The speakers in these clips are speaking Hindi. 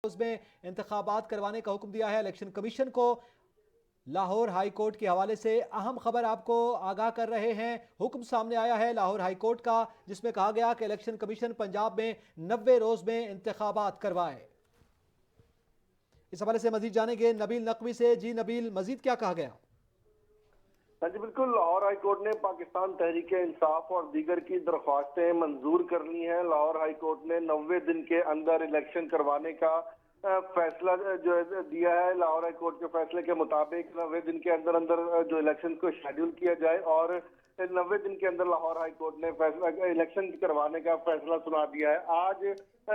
उसमें इंतखाबात करवाने का हुक्म दिया है इलेक्शन कमीशन को। लाहौर हाई कोर्ट के हवाले से अहम खबर आपको आगाह कर रहे हैं। हुक्म सामने आया है लाहौर हाई कोर्ट का, जिसमें कहा गया कि इलेक्शन कमीशन पंजाब में 90 रोज में इंतखाबात करवाए। इस हवाले से मजीद जानेंगे नबील नकवी से। जी नबील, मजीद क्या कहा गया? हाँ जी बिल्कुल, लाहौर हाई कोर्ट ने पाकिस्तान तहरीक इंसाफ और दीगर की दरख्वास्तें मंजूर कर ली हैं। लाहौर हाई कोर्ट ने 90 दिन के अंदर इलेक्शन करवाने का फैसला जो है दिया है। लाहौर हाई कोर्ट के फैसले के मुताबिक 90 दिन के अंदर अंदर जो इलेक्शन को शेड्यूल किया जाए और 90 दिन के अंदर लाहौर हाई कोर्ट ने फैसला इलेक्शन करवाने का फैसला सुना दिया है। आज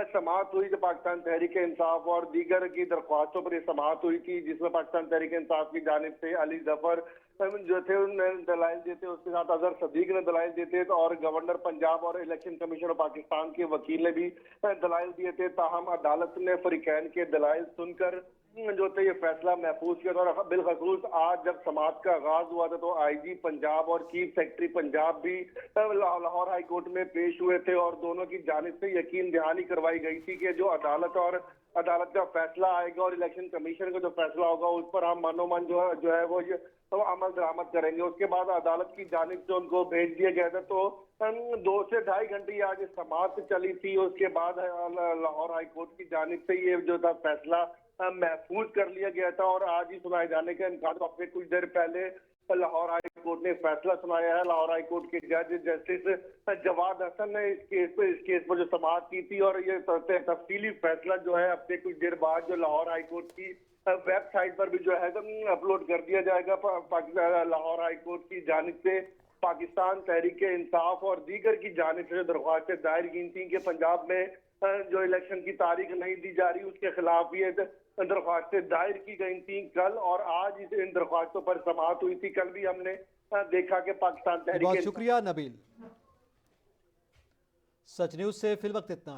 समाअत हुई जो पाकिस्तान तहरीक इंसाफ और दीगर की दरख्वास्तों पर समाअत हुई थी, जिसमें पाकिस्तान तहरीक इंसाफ की जानिब से अली जफर जो थे उन्होंने दलाइल देते, उसके साथ अजहर सदीक ने दलाइल देते और गवर्नर पंजाब और इलेक्शन कमीशन ऑफ पाकिस्तान के वकील ने भी दलाइल दिए थे। ताहम अदालत ने फरीकैन के दलाइल सुनकर जो थे ये फैसला महफूज किया था। बिलखसूस आज जब समाअत का आगाज हुआ था तो आईजी पंजाब और चीफ सेक्रेटरी पंजाब भी लाहौर हाई कोर्ट में पेश हुए थे और दोनों की जानिब से यकीन दहानी करवाई गई थी कि जो अदालत का फैसला आएगा और इलेक्शन कमीशन का जो फैसला होगा उस पर हम मनोमन जो है वो तो अमल दरामद करेंगे। उसके बाद अदालत की जानिब से उनको भेज दिया गया था। तो 2 से ढाई घंटे आज समाअत चली थी। उसके बाद लाहौर हाई कोर्ट की जानिब से ये जो था फैसला महफूज कर लिया गया था और आज ही सुनाए जाने का इम्कान। अपने कुछ देर पहले लाहौर हाई कोर्ट ने फैसला सुनाया है। लाहौर हाई कोर्ट के जज जस्टिस जवाद हसन ने इस केस पर जो समाअत की थी और ये तफसीली फैसला जो है अपने कुछ देर बाद जो लाहौर हाई कोर्ट की वेबसाइट पर भी जो है अपलोड कर दिया जाएगा। लाहौर हाई कोर्ट की जानिब से पाकिस्तान तहरीक इंसाफ और दीगर की जानिब से दरख्वास्तें दायर की थी कि पंजाब में जो इलेक्शन की तारीख नहीं दी जा रही, उसके खिलाफ ये दरख्वास्तें दायर की गई थी। कल और आज इन दरख्वास्तों पर समाअत हुई थी। कल भी हमने देखा कि पाकिस्तान तहरीक बहुत शुक्रिया नबील। सच न्यूज से फिल वक्त इतना है।